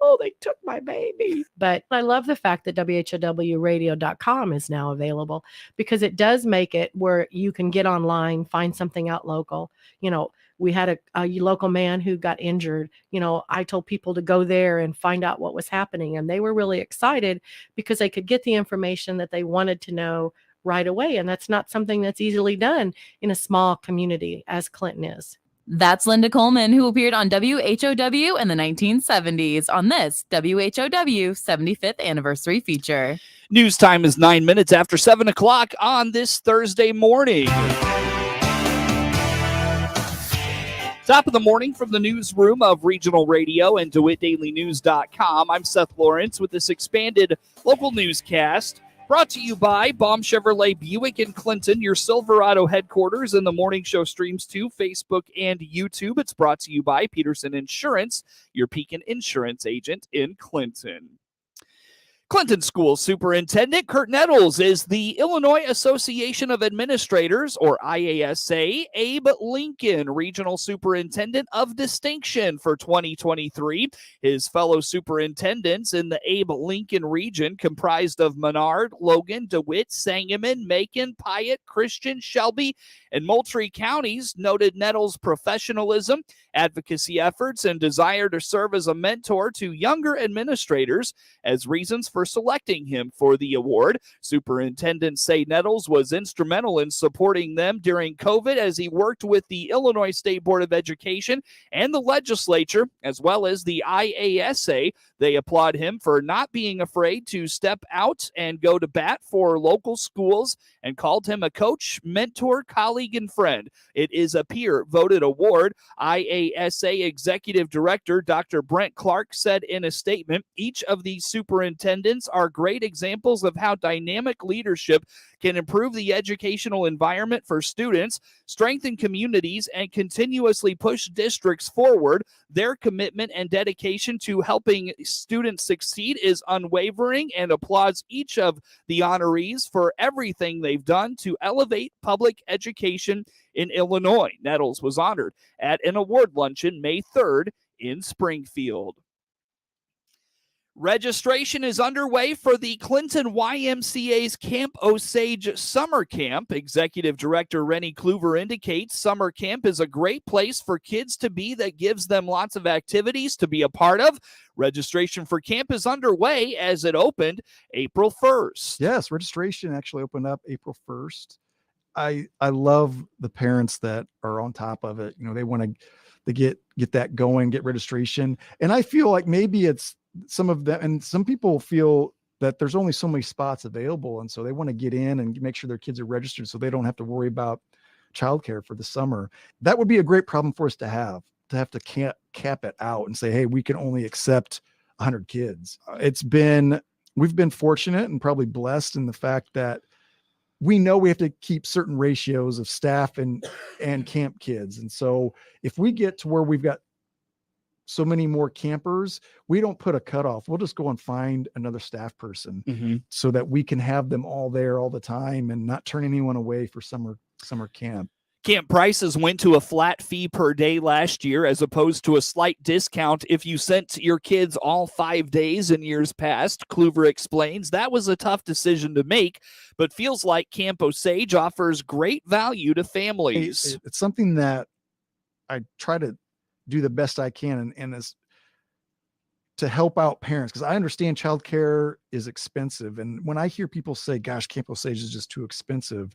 oh, they took my baby. But I love the fact that WHOWradio.com is now available, because it does make it where you can get online, find something out local. We had a local man who got injured. I told people to go there and find out what was happening. And they were really excited because they could get the information that they wanted to know right away. And that's not something that's easily done in a small community as Clinton is. That's Linda Coleman, who appeared on WHOW in the 1970s on this WHOW 75th anniversary feature. News time is 9 minutes after 7 o'clock on this Thursday morning. Top of the morning from the newsroom of Regional Radio and DeWittDailyNews.com. I'm Seth Lawrence with this expanded local newscast brought to you by Baum Chevrolet Buick in Clinton, your Silverado headquarters, and the morning show streams to Facebook and YouTube. It's brought to you by Peterson Insurance, your Pekin insurance agent in Clinton. Clinton School Superintendent Kurt Nettles is the Illinois Association of Administrators, or IASA, Abe Lincoln Regional Superintendent of Distinction for 2023. His fellow superintendents in the Abe Lincoln region, comprised of Menard, Logan, DeWitt, Sangamon, Macon, Piatt, Christian, Shelby, and Moultrie counties, noted Nettles' professionalism, advocacy efforts, and desire to serve as a mentor to younger administrators as reasons for selecting him for the award. Superintendents say Nettles was instrumental in supporting them during COVID as he worked with the Illinois State Board of Education and the legislature, as well as the IASA. They applaud him for not being afraid to step out and go to bat for local schools and called him a coach, mentor, colleague, and friend. It is a peer-voted award. IASA Executive Director Dr. Brent Clark said in a statement, each of these superintendents are great examples of how dynamic leadership can improve the educational environment for students, strengthen communities, and continuously push districts forward. Their commitment and dedication to helping students succeed is unwavering, and applauds each of the honorees for everything they've done to elevate public education in Illinois. Nettles was honored at an award luncheon May 3rd in Springfield. Registration is underway for the Clinton YMCA's Camp Osage Summer Camp. Executive Director Rennie Kluver indicates summer camp is a great place for kids to be that gives them lots of activities to be a part of. Registration for camp is underway as it opened April 1st. Yes, registration actually opened up April 1st. I love the parents that are on top of it. They want to get that going, get registration. And I feel like maybe it's some of them, and some people feel that there's only so many spots available. And so they want to get in and make sure their kids are registered so they don't have to worry about childcare for the summer. That would be a great problem for us to have to cap it out and say, hey, we can only accept 100 kids. We've been fortunate and probably blessed in the fact that we know we have to keep certain ratios of staff and camp kids. And so if we get to where we've got so many more campers, we don't put a cutoff. We'll just go and find another staff person so that we can have them all there all the time and not turn anyone away for summer camp. Camp prices went to a flat fee per day last year as opposed to a slight discount if you sent your kids all 5 days in years past. Kluver explains that was a tough decision to make, but feels like Camp Osage offers great value to families. It's something that I try to do the best I can and is to help out parents, because I understand childcare is expensive. And when I hear people say, gosh, Camp Osage is just too expensive,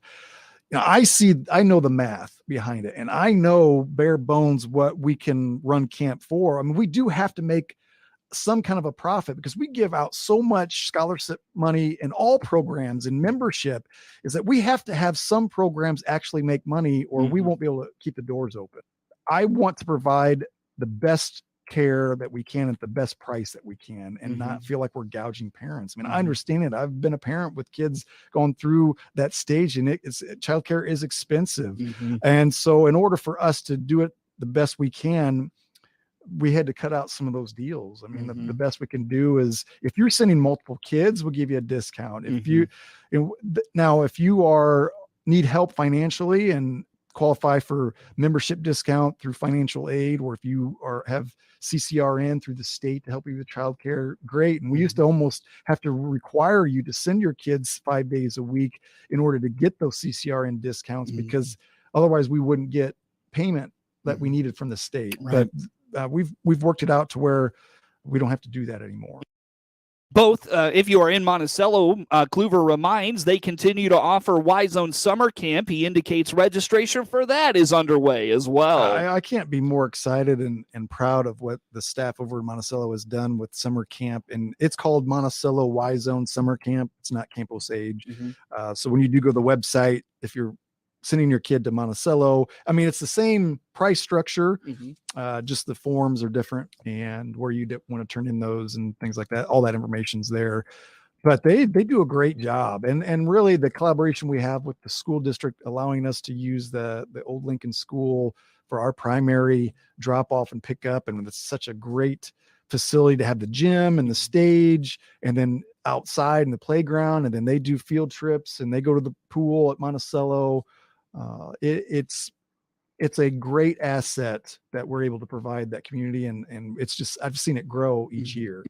I know the math behind it, and I know bare bones what we can run camp for. I mean, we do have to make some kind of a profit because we give out so much scholarship money in all programs and membership, is that we have to have some programs actually make money or we won't be able to keep the doors open. I want to provide the best care that we can at the best price that we can and not feel like we're gouging parents. I mean, I understand it. I've been a parent with kids going through that stage, and childcare is expensive. And so in order for us to do it the best we can, we had to cut out some of those deals. I mean, the best we can do is if you're sending multiple kids, we'll give you a discount. If you need help financially and qualify for membership discount through financial aid, or if you have CCRN through the state to help you with childcare, great. And we used to almost have to require you to send your kids 5 days a week in order to get those CCRN discounts, because otherwise we wouldn't get payment that we needed from the state. Right. But we've worked it out to where we don't have to do that anymore. Both, if you are in Monticello, Kluver reminds they continue to offer Y-Zone Summer Camp. He indicates registration for that is underway as well. I can't be more excited and proud of what the staff over in Monticello has done with summer camp. And it's called Monticello Y-Zone Summer Camp. It's not Camp Osage. So when you do go to the website, if you're sending your kid to Monticello, I mean, it's the same price structure, just the forms are different and where you want to turn in those and things like that. All that information's there, but they do a great job. And really the collaboration we have with the school district, allowing us to use the old Lincoln School for our primary drop off and pick up. And it's such a great facility to have the gym and the stage, and then outside in the playground. And then they do field trips and they go to the pool at Monticello. It's a great asset that we're able to provide that community, and it's just, I've seen it grow each year.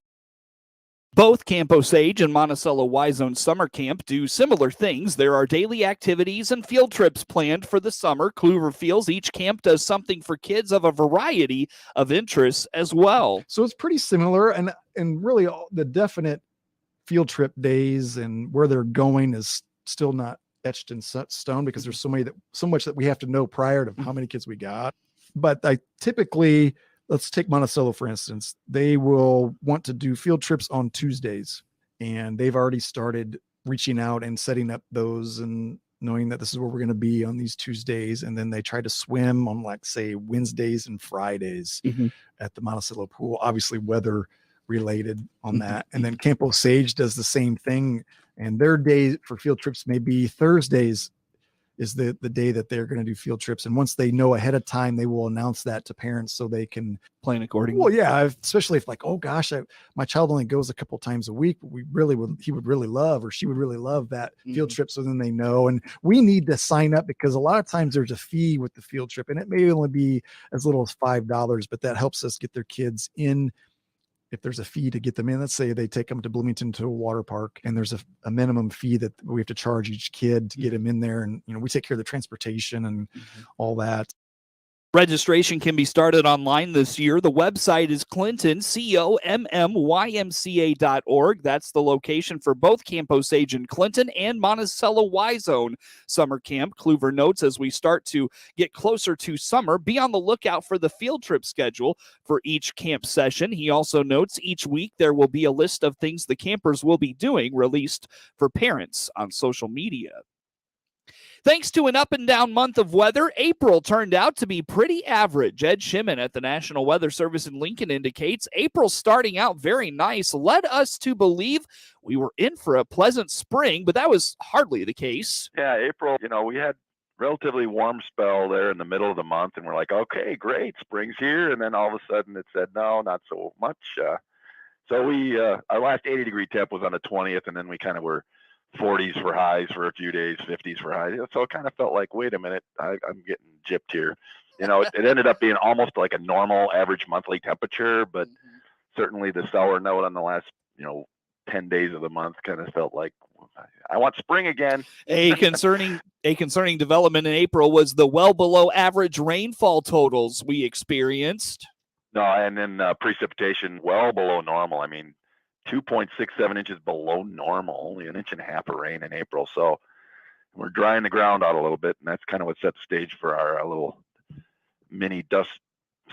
Both Camp Osage and Monticello Y-Zone Summer Camp do similar things. There are daily activities and field trips planned for the summer. Kluver feels each camp does something for kids of a variety of interests as well. So it's pretty similar, and really the definite field trip days and where they're going is still not etched in stone, because there's so much that we have to know prior to how many kids we got. But I typically, let's take Monticello for instance, they will want to do field trips on Tuesdays, and they've already started reaching out and setting up those and knowing that this is where we're going to be on these Tuesdays. And then they try to swim on, like, say, Wednesdays and Fridays at the Monticello pool, obviously weather related on that. And then Camp Osage does the same thing, and their day for field trips may be Thursdays is the day that they're going to do field trips. And once they know ahead of time, they will announce that to parents so they can plan accordingly. Well, yeah, especially if, like, oh gosh, my child only goes a couple times a week, but he would really love, or she would really love that field trip. So then they know, and we need to sign up, because a lot of times there's a fee with the field trip, and it may only be as little as $5, but that helps us get their kids in. If there's a fee to get them in, let's say they take them to Bloomington to a water park, and there's a minimum fee that we have to charge each kid to get them in there. And, we take care of the transportation and all that. Registration can be started online this year. The website is ClintonCommYMCA.org. That's the location for both Camp Osage in Clinton and Monticello Y-Zone Summer Camp. Kluver notes, as we start to get closer to summer, be on the lookout for the field trip schedule for each camp session. He also notes each week there will be a list of things the campers will be doing released for parents on social media. Thanks to an up-and-down month of weather, April turned out to be pretty average. Ed Shimon at the National Weather Service in Lincoln indicates April starting out very nice led us to believe we were in for a pleasant spring, but that was hardly the case. Yeah, April, we had relatively warm spell there in the middle of the month, and we're like, okay, great, spring's here. And then all of a sudden it said, no, not so much. So our last 80-degree temp was on the 20th, and then we kind of were 40s for highs for a few days, 50s for highs. So it kind of felt like, wait a minute, I'm getting gypped here. It ended up being almost like a normal average monthly temperature, but certainly the sour note on the last, 10 days of the month kind of felt like I want spring again. A concerning development in April was the well below average rainfall totals we experienced. No, and then precipitation well below normal. I mean, 2.67 inches below normal, only an inch and a half of rain in April. So we're drying the ground out a little bit, and that's kind of what set the stage for our little mini dust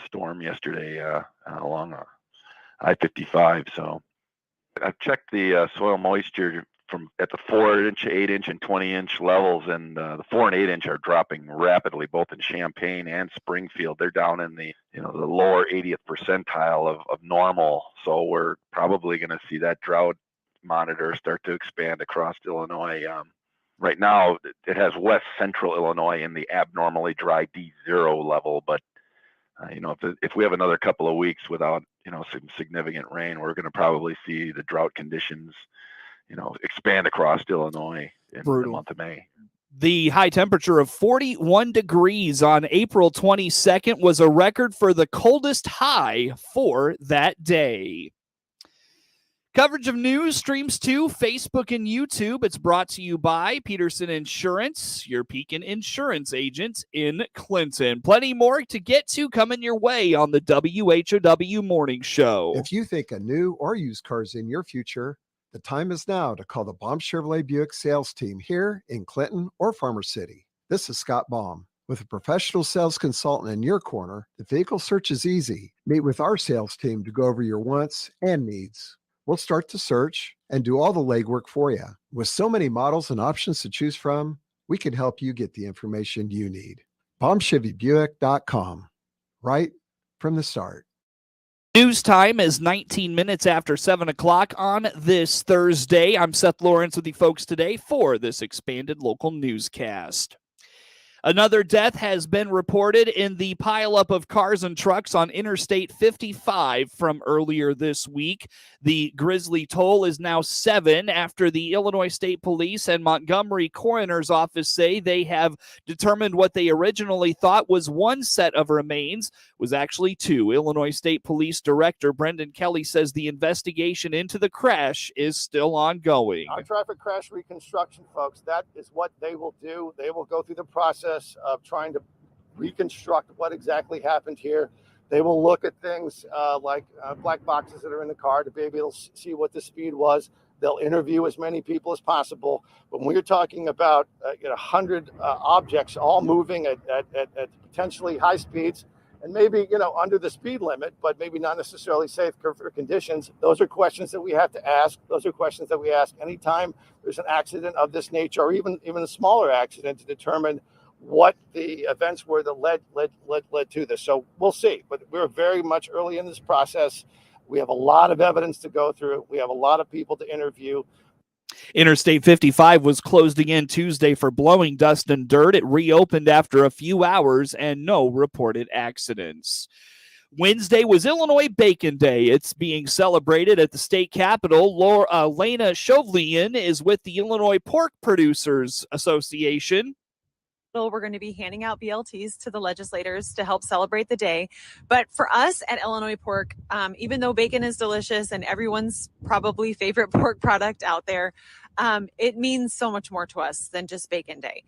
storm yesterday along I-55. So I've checked the soil moisture from at the 4-inch, 8-inch, and 20-inch levels, and the 4 and 8-inch are dropping rapidly, both in Champaign and Springfield. They're down in the the lower 80th percentile of normal. So we're probably going to see that drought monitor start to expand across Illinois. Right now, it has west central Illinois in the abnormally dry D0 level, but if we have another couple of weeks without some significant rain, we're going to probably see the drought conditions expand across Illinois in the month of May. The high temperature of 41 degrees on April 22nd was a record for the coldest high for that day. Coverage of news streams to Facebook and YouTube. It's brought to you by Peterson Insurance, your Pekin insurance agent in Clinton. Plenty more to get to coming your way on the WHOW Morning Show. If you think a new or used car is in your future, the time is now to call the Baum Chevrolet Buick sales team here in Clinton or Farmer City. This is Scott Baum. With a professional sales consultant in your corner, the vehicle search is easy. Meet with our sales team to go over your wants and needs. We'll start the search and do all the legwork for you. With so many models and options to choose from, we can help you get the information you need. BaumChevyBuick.com. Right from the start. News time is 19 minutes after 7 o'clock on this Thursday. I'm Seth Lawrence with the folks today for this expanded local newscast. Another death has been reported in the pileup of cars and trucks on Interstate 55 from earlier this week. The grisly toll is now 7 after the Illinois State Police and Montgomery Coroner's Office say they have determined what they originally thought was one set of remains was actually 2. Illinois State Police Director Brendan Kelly says the investigation into the crash is still ongoing. Our traffic crash reconstruction folks, that is what they will do. They will go through the process of trying to reconstruct what exactly happened here. They will look at things like black boxes that are in the car to be able to see what the speed was. They'll interview as many people as possible. But when you're talking about 100 objects all moving at potentially high speeds and maybe under the speed limit, but maybe not necessarily safe for conditions, those are questions that we have to ask. Those are questions that we ask anytime there's an accident of this nature, or even a smaller accident, to determine what the events were that led to this. So we'll see, but we're very much early in this process. We have a lot of evidence to go through. We have a lot of people to interview. Interstate 55 was closed again Tuesday for blowing dust and dirt. It reopened after a few hours and no reported accidents. Wednesday was Illinois Bacon Day. It's being celebrated at the state capitol. Lena Chauvelin is with the Illinois Pork Producers Association. We're going to be handing out BLTs to the legislators to help celebrate the day. But for us at Illinois Pork, even though bacon is delicious and everyone's probably favorite pork product out there, it means so much more to us than just Bacon Day.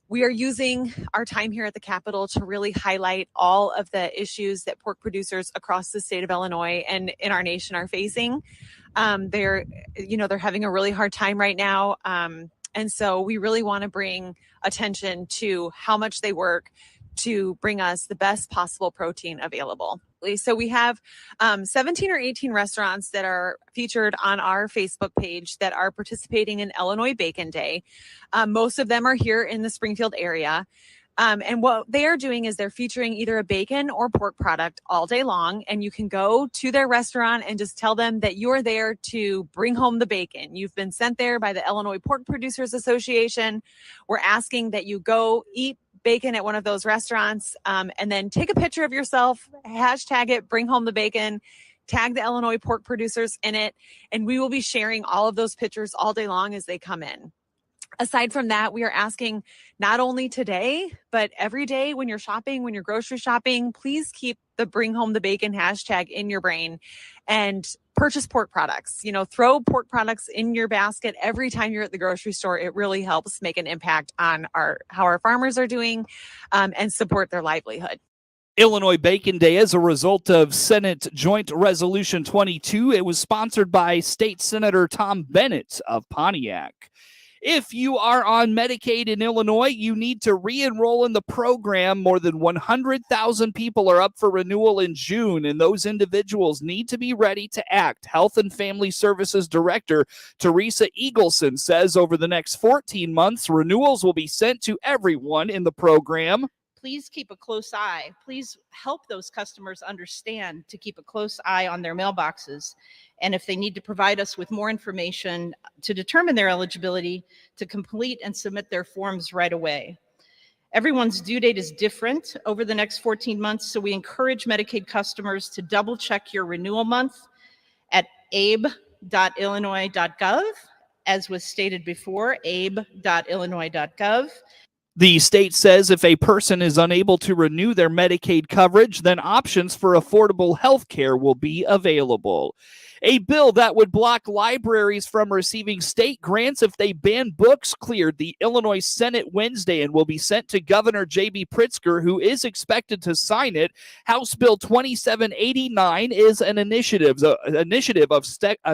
We are using our time here at the Capitol to really highlight all of the issues that pork producers across the state of Illinois and in our nation are facing. They're having a really hard time right now. And so we really want to bring attention to how much they work to bring us the best possible protein available. So we have 17 or 18 restaurants that are featured on our Facebook page that are participating in Illinois Bacon Day. Most of them are here in the Springfield area. And what they are doing is they're featuring either a bacon or pork product all day long. And you can go to their restaurant and just tell them that you're there to bring home the bacon. You've been sent there by the Illinois Pork Producers Association. We're asking that you go eat bacon at one of those restaurants, and then take a picture of yourself, hashtag it, bring home the bacon, tag the Illinois Pork Producers in it. And we will be sharing all of those pictures all day long as they come in. Aside from that, we are asking not only today, but every day when you're shopping, when you're grocery shopping, please keep the bring home the bacon hashtag in your brain and purchase pork products. Throw pork products in your basket every time you're at the grocery store. It really helps make an impact on how our farmers are doing and support their livelihood. Illinois Bacon Day is a result of Senate Joint Resolution 22. It was sponsored by State Senator Tom Bennett of Pontiac. If you are on Medicaid in Illinois, you need to re-enroll in the program. More than 100,000 people are up for renewal in June, and those individuals need to be ready to act. Health and Family Services Director Teresa Eagleson says over the next 14 months, renewals will be sent to everyone in the program. Please keep a close eye. Please help those customers understand to keep a close eye on their mailboxes. And if they need to provide us with more information to determine their eligibility, to complete and submit their forms right away. Everyone's due date is different over the next 14 months, so we encourage Medicaid customers to double check your renewal month at abe.illinois.gov as was stated before, abe.illinois.gov. The state says if a person is unable to renew their Medicaid coverage, then options for affordable health care will be available. A bill that would block libraries from receiving state grants if they ban books cleared the Illinois Senate Wednesday and will be sent to Governor J.B. Pritzker, who is expected to sign it. House Bill 2789 is an initiative of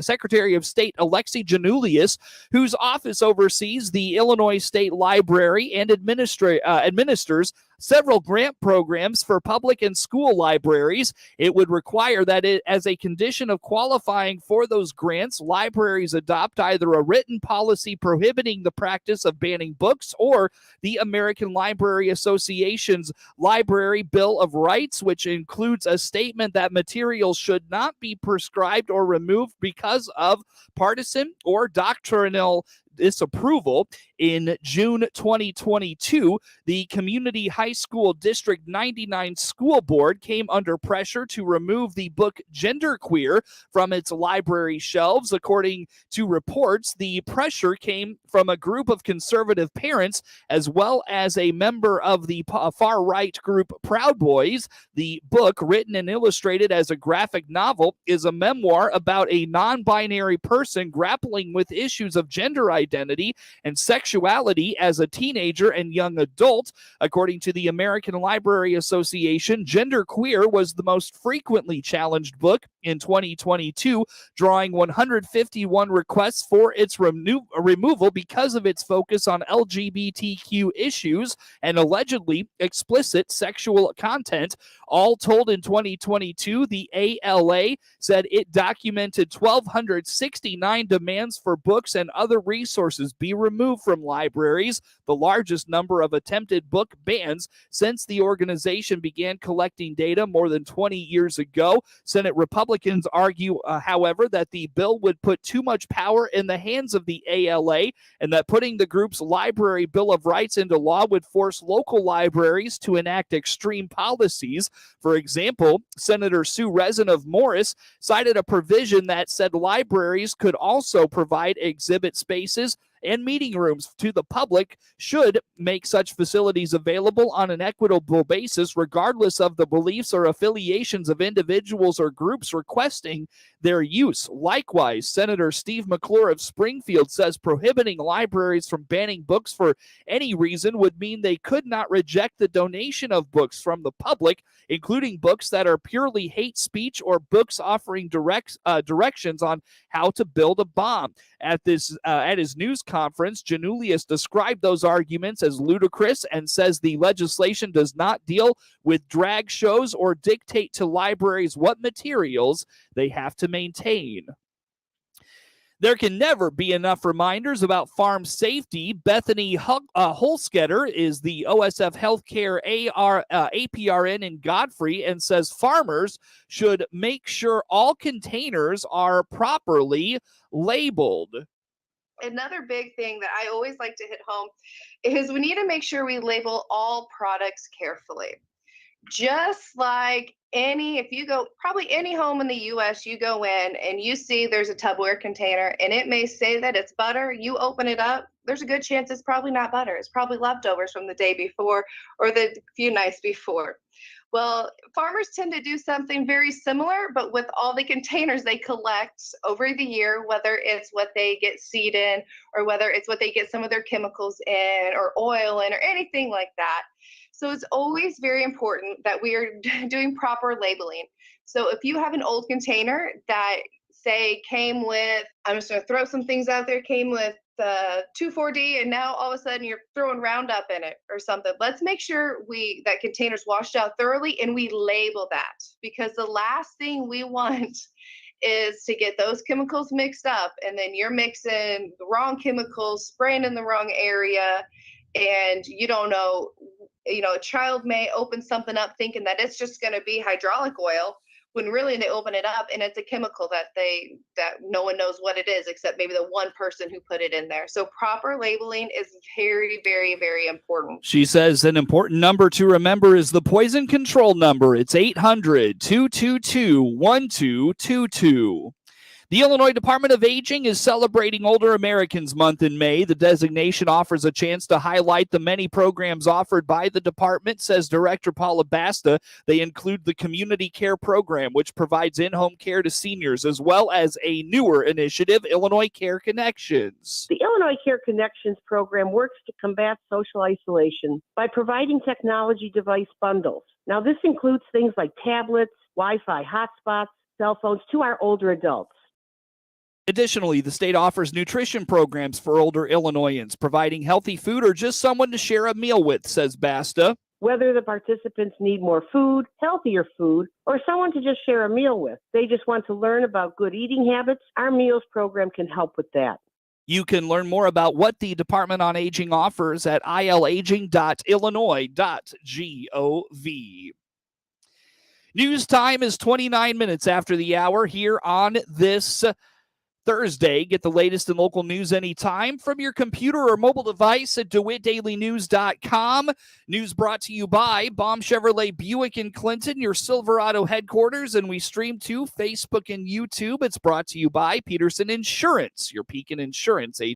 Secretary of State Alexi Janulius, whose office oversees the Illinois State Library and administers several grant programs for public and school libraries. It would require that as a condition of qualifying for those grants, libraries adopt either a written policy prohibiting the practice of banning books or the American Library Association's Library Bill of Rights, which includes a statement that materials should not be prescribed or removed because of partisan or doctrinal disapproval. In June 2022, the Community High School District 99 School Board came under pressure to remove the book Genderqueer from its library shelves. According to reports, the pressure came from a group of conservative parents as well as a member of the far-right group Proud Boys. The book, written and illustrated as a graphic novel, is a memoir about a non-binary person grappling with issues of gender identity and sexuality as a teenager and young adult. According to the American Library Association, Genderqueer was the most frequently challenged book in 2022, drawing 151 requests for its removal because of its focus on LGBTQ issues and allegedly explicit sexual content. All told, in 2022, the ALA said it documented 1,269 demands for books and other resources be removed from libraries, the largest number of attempted book bans since the organization began collecting data more than 20 years ago. Senate Republicans argue, however, that the bill would put too much power in the hands of the ALA and that putting the group's Library Bill of Rights into law would force local libraries to enact extreme policies. For example, Senator Sue Rezin of Morris cited a provision that said libraries could also provide exhibit spaces and meeting rooms to the public should make such facilities available on an equitable basis, regardless of the beliefs or affiliations of individuals or groups requesting their use. Likewise, Senator Steve McClure of Springfield says prohibiting libraries from banning books for any reason would mean they could not reject the donation of books from the public, including books that are purely hate speech or books offering directions on how to build a bomb. At his news conference, Janulius described those arguments as ludicrous and says the legislation does not deal with drag shows or dictate to libraries what materials they have to maintain. There can never be enough reminders about farm safety. Bethany Holsketter is the OSF Healthcare APRN in Godfrey and says farmers should make sure all containers are properly labeled. Another big thing that I always like to hit home is we need to make sure we label all products carefully. Just like if you go, probably any home in the US, you go in and you see there's a Tupperware container and it may say that it's butter. You open it up, there's a good chance it's probably not butter. It's probably leftovers from the day before or the few nights before. Well, farmers tend to do something very similar, but with all the containers they collect over the year, whether it's what they get seed in or whether it's what they get some of their chemicals in or oil in or anything like that. So it's always very important that we are doing proper labeling. So if you have an old container that say came with, I'm just going to throw some things out there, came with 2,4-D, and now all of a sudden you're throwing Roundup in it or something. Let's make sure that container's washed out thoroughly and we label that, because the last thing we want is to get those chemicals mixed up and then you're mixing the wrong chemicals, spraying in the wrong area, and you don't know, a child may open something up thinking that it's just going to be hydraulic oil, when really they open it up and it's a chemical that no one knows what it is except maybe the one person who put it in there. So proper labeling is very, very, very important. She says an important number to remember is the poison control number. It's 800-222-1222. The Illinois Department of Aging is celebrating Older Americans Month in May. The designation offers a chance to highlight the many programs offered by the department, says Director Paula Basta. They include the Community Care Program, which provides in-home care to seniors, as well as a newer initiative, Illinois Care Connections. The Illinois Care Connections program works to combat social isolation by providing technology device bundles. Now, this includes things like tablets, Wi-Fi hotspots, cell phones to our older adults. Additionally, the state offers nutrition programs for older Illinoisans, providing healthy food or just someone to share a meal with, says Basta. Whether the participants need more food, healthier food, or someone to just share a meal with, they just want to learn about good eating habits, our meals program can help with that. You can learn more about what the Department on Aging offers at ilaging.illinois.gov. News time is 29 minutes after the hour here on this Thursday. Get the latest in local news anytime from your computer or mobile device at DeWittDailyNews.com. News brought to you by Baum Chevrolet Buick in Clinton, your Silverado headquarters, and we stream to Facebook and YouTube. It's brought to you by Peterson Insurance, your Pekin Insurance agent.